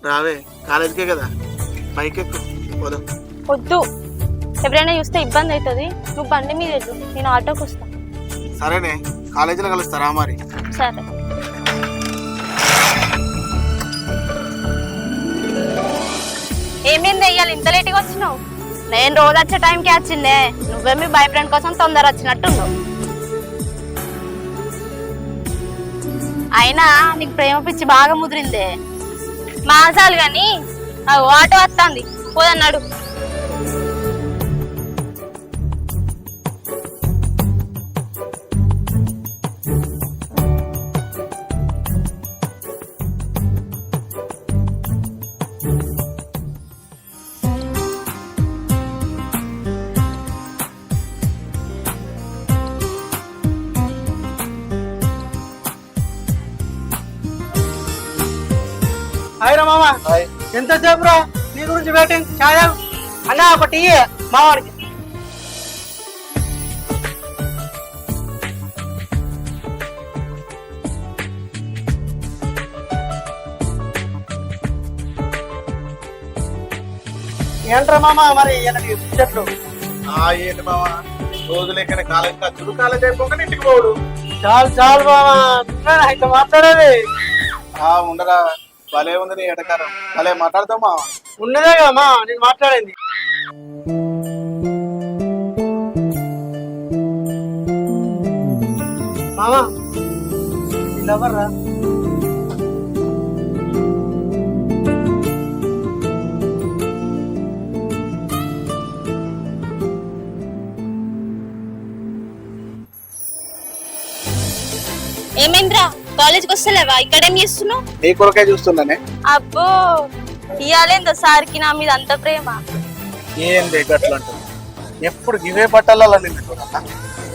రావే కాలేజీకే కదా, పైకి పోదాం. వద్దు, ఎవరైనా చూస్తే ఇబ్బంది అవుతుంది. నువ్వు బండి మీద వెళ్ళు, నేను ఆటోకి వస్తా. సరేనే, కాలేజీలో కలుస్తారా మరి? సరే. ఏమేంది వెయ్యాలి, ఇంత లేట్గా వచ్చినావు? నేను రోజు వచ్చే టైంకి వచ్చిందే, నువ్వే మీ బాయ్ ఫ్రెండ్ కోసం తొందర వచ్చినట్టున్నావు. అయినా నీకు ప్రేమ పిచ్చి బాగా ముదిరిందే. మాసాలు గాని ఆటో వస్తుంది, పోదన్నాడు. హాయ్ రా మామ, ఎంతసేపు రా నీ గురించి వెయిటింగ్. ఛాయ్ అన్న, ఒకటి మావాడికి. ఏంట్రా మామ మరి చెట్లు? ఏంటి మామ, రోజు లెక్కన కాలేజ్ ఖర్చులు, కాలేజ్ అయిపోక ఇంటికి పోడు. చాలు చాలు మామ, అయితే మాట్లాడేది ఉండరా. భలే ఉంది నీ ఎటకారం, భలే మాట్లాడతావు మామ. ఉన్నదే కదా మా నేను మాట్లాడింది. మామా ఎవర్రా? ఏమైందిరా, కాలేజ్కి వస్తలేవా? ఇక్కడేం చేస్తున్నావు? నీ కొరకే చూస్తున్నానే. అబ్బో, ఇయ్యాలేందో సార్కి నా మీద అంత ప్రేమ. ఏంది గట్ల అంటుంది? ఎప్పుడు ఇవే బట్టలు నిండుతున్నా.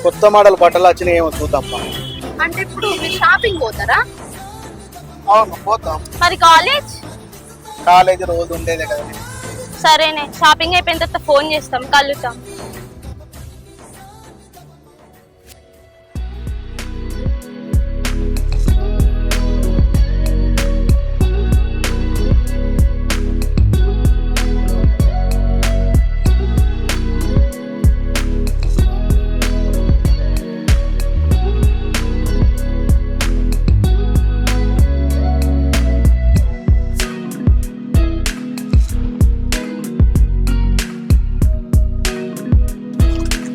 కొత్త మోడల్ బట్టలు వచ్చినాయి ఏమో చూద్దాం. అంటే ఇప్పుడు మీరు షాపింగ్ పోతారా? అవును పోతాం. మరి కాలేజ్ రోజు ఉండేదే కదా. సరేనే, షాపింగ్ అయిపోయిన తర్వాత ఫోన్ చేస్తాం, కలుద్దాం.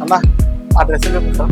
అన్నా, ఆ డ్రెస్ చూపిస్తా.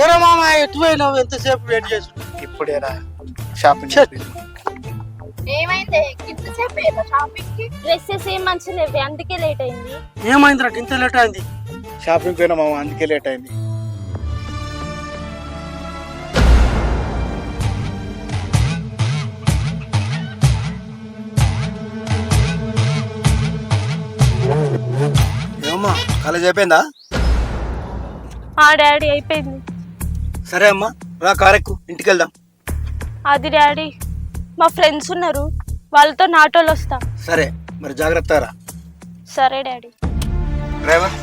ఏరా మామ, ఎటువైనావు? ఎంతసేపు వెయిట్ చేసి ఇప్పుడేరా షాపింగ్. ఏమైంది? డ్రెస్సెస్ ఏం మంచి లేవు, అందుకే లేట్ అయింది. ఏమైందిరా ఇంత లేట్ అయింది? షాపింగ్ పోయినా మామ, అందుకే లేట్ అయింది. కాలేజ్ అయిపోయిందా? ఆ డాడీ అయిపోయింది. సరే అమ్మా, రా కారెక్కు, ఇంటికి వెళ్దాం. అది డాడీ, మా ఫ్రెండ్స్ ఉన్నారు, వాళ్ళతో నాటోళ్ళు వస్తా. సరే మరి జాగ్రత్త రా. సరే డాడీ. డ్రైవర్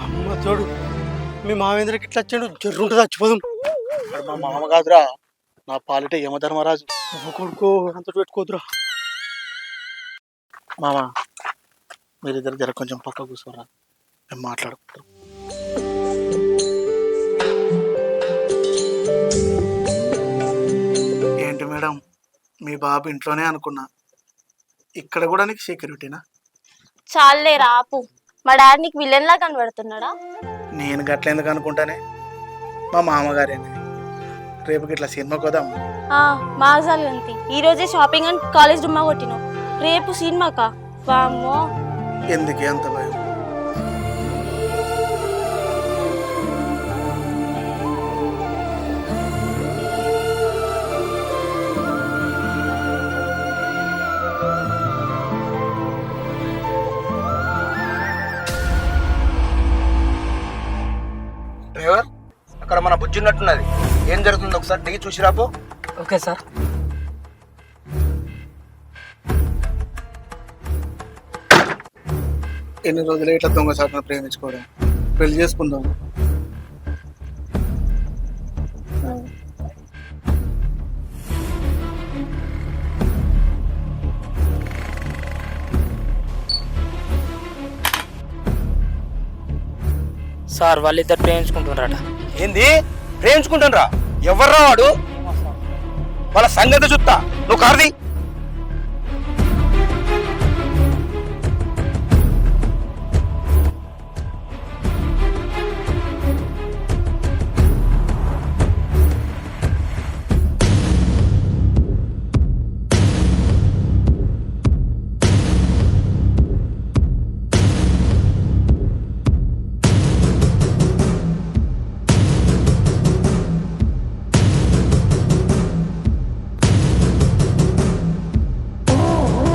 అమ్మ తోడు, మీ మావేంద్రకి ఇట్లా వచ్చాడు, జర్రుంటుంది చచ్చిపోదాం. మరి మా మామ కాదురా, నా పాలిట యమధర్మరాజు. కొడుకో అంత పెట్టుకోదురా. మామ మీరిద్దరు జర కొంచెం పక్క కూర్చోరా, మేము మాట్లాడుకుంటాం. ఏంటి మేడం, మీ బాబు ఇంట్లోనే అనుకున్నా, ఇక్కడ కూడా నీకు సెక్యూరిటీనా? చాలే రాపు, మా డాడీ నీకు విలన్ లా కనబడుతున్నాడా? నేను గట్లేందుకు అనుకుంటానే, మా మామగారేంది. రేపుకి ఇట్లా సినిమాకి వదాం. మాజాలు అంతి, ఈ రోజే షాపింగ్ అండ్ కాలేజ్ డుమ్మా కొట్టినావు, రేపు సినిమాకా? వామ్మో, ఎందుకే అంత భయం? డ్రైవర్, అక్కడ మన బుజ్జి ఉన్నట్టున్నది, ఏం జరుగుతుందో ఒకసారి దిగి చూసి రాపో. Okay sir. ఎన్ని రోజులు ఇట్లా దొంగసాటును ప్రేమించుకోవడం, పెళ్లి చేసుకుందాం. సార్ వాళ్ళిద్దరు ప్రేమించుకుంటున్నారట. ఏంది ప్రేమించుకుంటాను? ఎవర్రా వాడు? వాళ్ళ సంగతి చూస్తా, నువ్వు కారుది.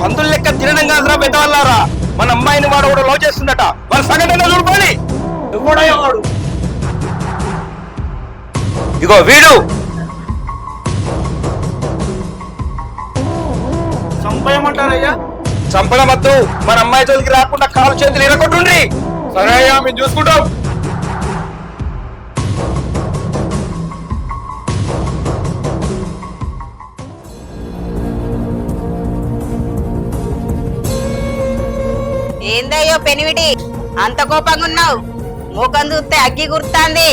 పందుల లెక్క తినడం కాదురా పెద్దవాళ్ళారా, మన అమ్మాయిని వాడు కూడా లవ్ చేస్తుందట, వాళ్ళ సంఘటన చూడుకోండి. వాడు ఇగో వీడు చంపేయమంటారయ్యా? చంపడం వద్దు, మన అమ్మాయి జోలికి రాకుండా కాలు చేతులు ఇరగొట్టుండ్రి. సరే అయ్యా, మేము చూసుకుంటాం. ఏందయ్యో పెనివిటి, అంత కోపంగా ఉన్నావు? మూకం చూస్తే అగ్గి గుర్తాంది.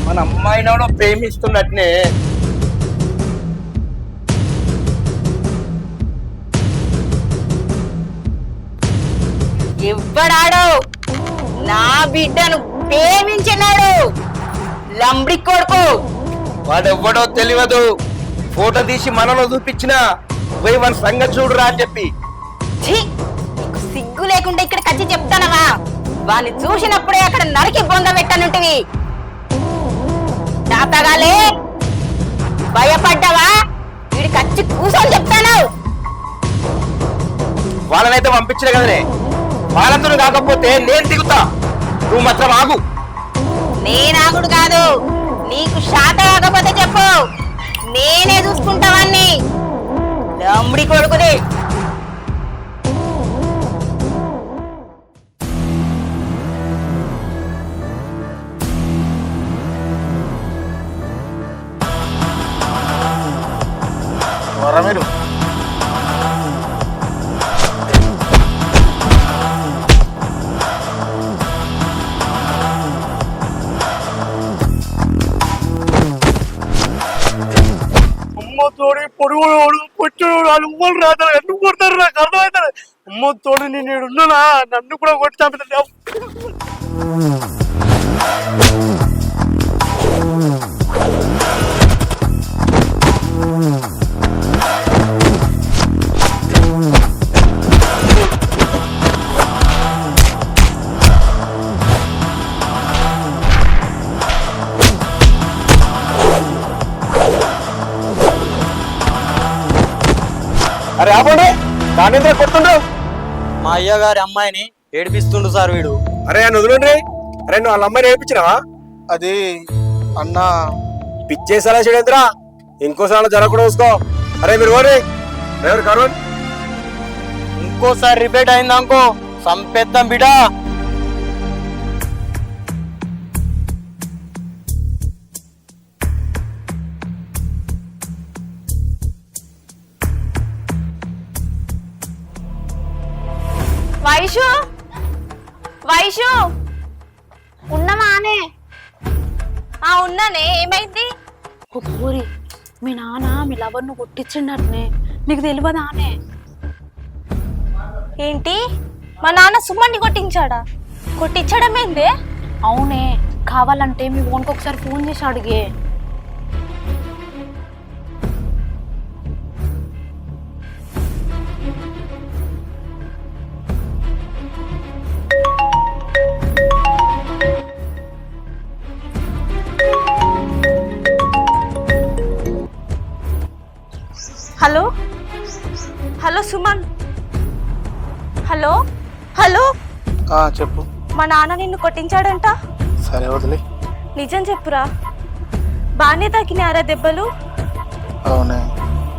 మన అమ్మాయిని ఎవడో ప్రేమిస్తున్నట్నే. ఎవ్వడాడు నా బిడ్డను ప్రేమించినాడు? లంబడి కొడుకు. వాడెవ్వడో తెలియదు, ఫోటో తీసి మనలో చూపించిన పోయి మన సంగతి చూడురా అని చెప్పి. ఛీ, నీకు సిగ్గు లేకుండా ఇక్కడ కచ్చి చెప్తానవా? వాణ్ణి చూసినప్పుడే అక్కడ నరికి బొంద పెట్టనుంటివి. తాతగాలే భయపడ్డావా? వీడి కచ్చి కూసని చెప్తాను. వాళ్ళనైతే పంపించిన కదనే, వాళ్ళతో కాకపోతే నేను దిగుతా, నువ్వు మాత్రం ఆగు. నేనాగుడు కాదు, నీకు శాత కాకపోతే చెప్పు, నేనే చూసుకుంటావాన్ని. దమ్ముడి కొడుకుది. మీరు తోడి పొడుగుడు పొచ్చుడు వాళ్ళు ఉమ్మలు రాతారు, ఎందుకు కొడతారు నాకు అర్థమవుతారు. అమ్మ తోడు నేను ఉన్నానా, నన్ను కూడా కొట్టి చంపుతా. మా అయ్య గారి అమ్మాయిని ఏడిపిస్తుండు సార్ వీడు. అరే అని వదిలేండి. అరే నువ్వు వాళ్ళ అమ్మాయిని ఏడిపించినావా? అది అన్న పిచ్చేసారా షడేంద్ర, ఇంకోసారి జరగకుండా చూసుకో. అరే మీరు ఓరే డ్రైవర్ కరుణ్, ఇంకోసారి రిపీట్ అయిందనుకో సంపెత్తం బిడా. వైషు వైషు ఉన్నమానే? ఉన్నానే, ఏమైంది? ఓ పూరి, మీ నాన్న మీ లవర్ను కొట్టించిండటనే, నీకు తెలియదానే? ఏంటి, మా నాన్న సుమన్ని కొట్టించాడా? కొట్టించడం ఏందే? అవునే, కావాలంటే మీ ఓన్కి ఒకసారి ఫోన్ చేసి అడిగే. Hello hello Suman, hello hello. చెప్పు. మా నాన్న నిన్ను కొట్టించాడంట. సరే వదిలే. నిజం చెప్పురా, బాగానే తాకినారా దెబ్బలు? అవునే,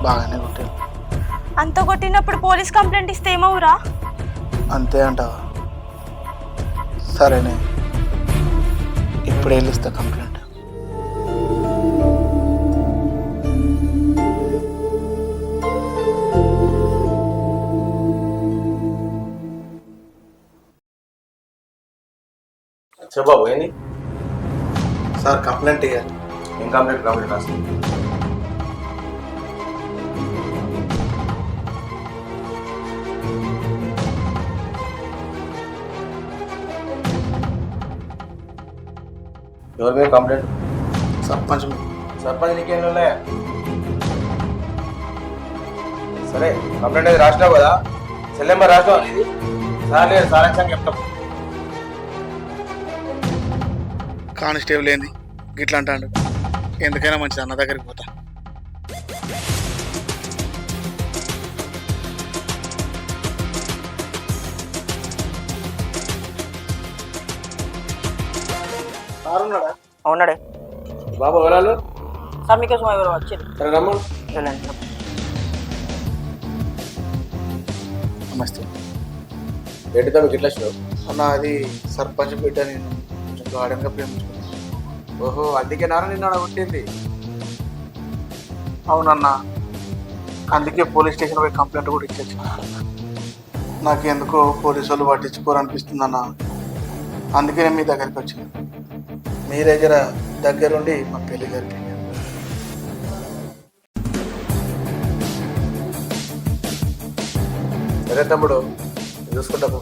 బాగానే కొట్టాను. అంత కొట్టినప్పుడు పోలీస్ కంప్లైంట్ ఇస్తే ఏమవురా? అంతే అంటావా? సరేనే, ఇప్పుడు వెళ్ళిస్తా కంప్లైంట్. చెప్పాబు ఏంది సార్ కంప్లైంట్ ఇవ్వాలి. ఏం కంప్లీట్ రాసి ఎవరి మీద కంప్లైంట్? సర్పంచ్ సర్పంచ్ నీకేం ఉన్నాయా? సరే కంప్లైంట్ అయితే రాసినావు కదా, సెల్లెమ్మ రాసినావు అనేది. సార్ లేదు సారాంశంగా చెప్తాం. కానిస్టేబుల్ ఏంది గిట్లా అంటాడు? ఎందుకైనా మంచిది, అన్న దగ్గరికి పోతా. ఉన్నాడా? అవునాడే బాబు ఎవరాలు? సార్ మీకోసం ఎవరు వచ్చేది? సరే రమ్ము. నమస్తే ఏంటి తమ్మి ఇట్లా వచ్చినావు? అన్న, అది సర్పంచ్ బిడ్డ, నేను కొంచెం గార్డెన్గా ప్రేమించుకున్నాను. ఓహో, అందుకే నాన్న నిన్న కొట్టింది. అవునన్నా, అందుకే పోలీస్ స్టేషన్ పోయి కంప్లైంట్ కూడా ఇచ్చేసి. నాకు ఎందుకో పోలీసు వాళ్ళు పట్టించుకోరనిపిస్తుందన్న. అందుకే నేను మీ దగ్గరికి వచ్చిన. మీ దగ్గరుండి మా పెళ్లి జరిగింది. సరే తమ్ముడు, చూసుకుంటాము.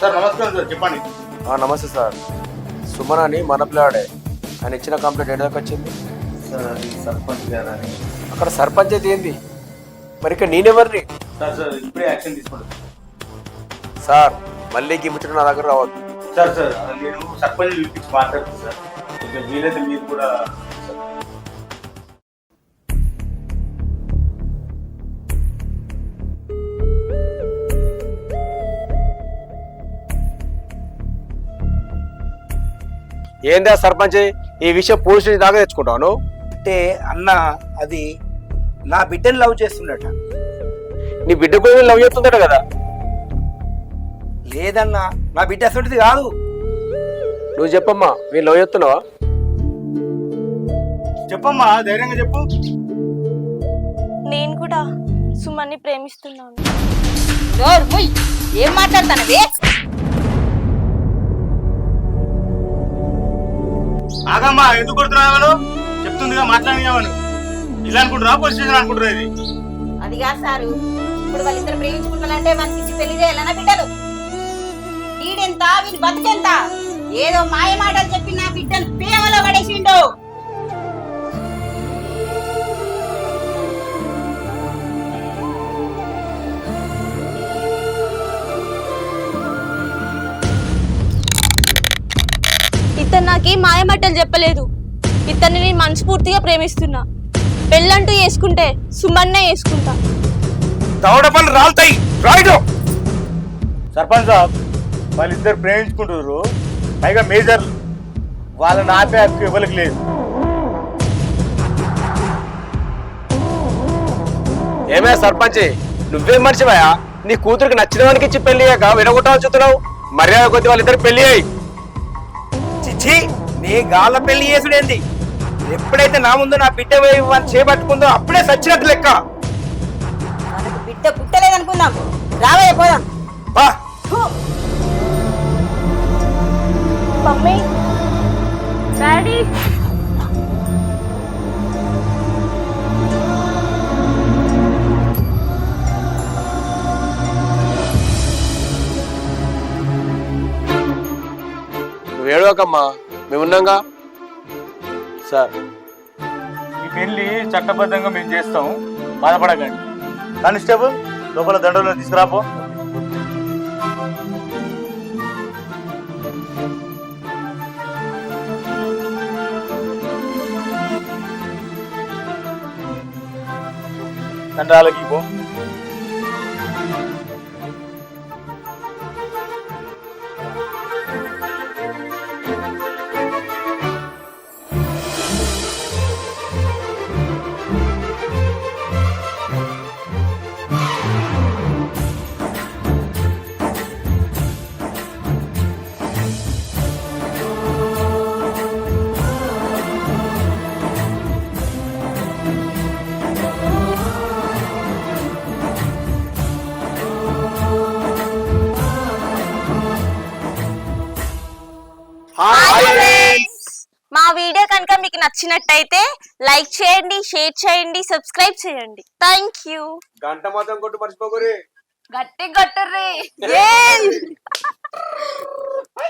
సార్ నమస్కారం సార్, చెప్పండి. నమస్తే సార్, సుమన్ అని మన పిల్లాడే. ఆయన ఇచ్చిన కంప్లైంట్ ఎక్కడికి వచ్చింది? సార్ అది సర్పంచ్ గారు అని. అక్కడ సర్పంచ్ అయితే ఏంది మరి, ఇక్కడ నేనెవరిని? సార్ ఇప్పుడే యాక్షన్ తీసుకోండి సార్. మళ్ళీ గిమ్ముచ్చిన నా దగ్గర రావద్దు సార్. నేను సర్పంచ్ పిలిపించి మాట్లాడుతాను సార్. కొంచెం వీలైతే మీరు కూడా. ఏందా సర్పంచ్, ఈ విషయం పోలీస్ స్టేషన్ దాకా తెచ్చుకుంటాను అంటే అన్న, అది నా బిడ్డని లవ్ చేస్తుండట. నీ బిడ్డ కూడా లవ్ చేస్తుందట కదా? లేదన్నా, నా బిడ్డ అసలుది కాదు. నువ్వు చెప్పమ్మా, మీరు లవ్ చేస్తున్నావా? చెప్పమ్మా, ధైర్యంగా చెప్పు. నేను కూడా సుమన్ని ప్రేమిస్తున్నాను. ఏం మాట్లాడతానవే? ఆగమ్మా, ఎందుకు కొడుతున్నావు? చెప్తుందిగా మాట్లాడినావను. ఇలా అనుకుంటున్నా, పోలీస్ స్టేషన్ అనుకుంటున్నా. ఇది అది కాదు సారు, ఇప్పుడు వాళ్ళిద్దరు ప్రేమించుకుంటానంటే మనకి పెళ్లి చేయాలన్నా బిడ్డలు. వీడెంత, వీడి బతుకెంత? ఏదో మాయ మాటలు చెప్పి నా బిడ్డను ప్రేమలో పడేసిండు. ఇతను నాకు మాయమాటలు చెప్పలేదు. ఇతన్ని నేను మనస్ఫూర్తిగా ప్రేమిస్తున్నా. పెళ్ళంటూ చేసుకుంటే సుమన్నే చేసుకుంటా. దవడ పనులు రాలుతాయి. రాయుడు సర్పంచ్ సాబ్ వాళ్ళిద్దరు ప్రేమించుకుంటారు, పైగా మేజర్లు. వాళ్ళని ఆపే హక్కు ఎవరికి లేదు. ఏమే సర్పంచ్, నువ్వేం మర్చిపోయా? నీ కూతురికి నచ్చిన వానికి ఇచ్చి పెళ్లి అయ్యాక విడగొట్టాలని చూస్తున్నావు. మర్యాద కొద్ది వాళ్ళిద్దరు పెళ్లి అయ్యి. చిచ్చి, నీ గాళ్ళ పెళ్లి చేసుడేంది? ఎప్పుడైతే నా ముందు నా బిడ్డ చేపట్టుకుందో అప్పుడే సచ్చినట్టు లెక్క. మనకు బిడ్డ పుట్టలేదనుకుందాం. రావయ్య పోదాం. బా మమ్మీ, డాడీ, నువ్వు ఏడవకమ్మా, మేమున్నాగా. సార్, ఈ పెళ్లి చట్టబద్ధంగా మేము చేస్తాం, బాధపడకండి. కానిస్టేబుల్, లోపల దండలో తీసుకురాపో. దండాలకి పో. మా వీడియో కనుక మీకు నచ్చినట్టయితే లైక్ చేయండి, షేర్ చేయండి, సబ్స్క్రైబ్ చేయండి. Thank you. గంట మాత్రం కొట్టు మర్చిపోకరి. గట్టి కొట్టుర్రీ.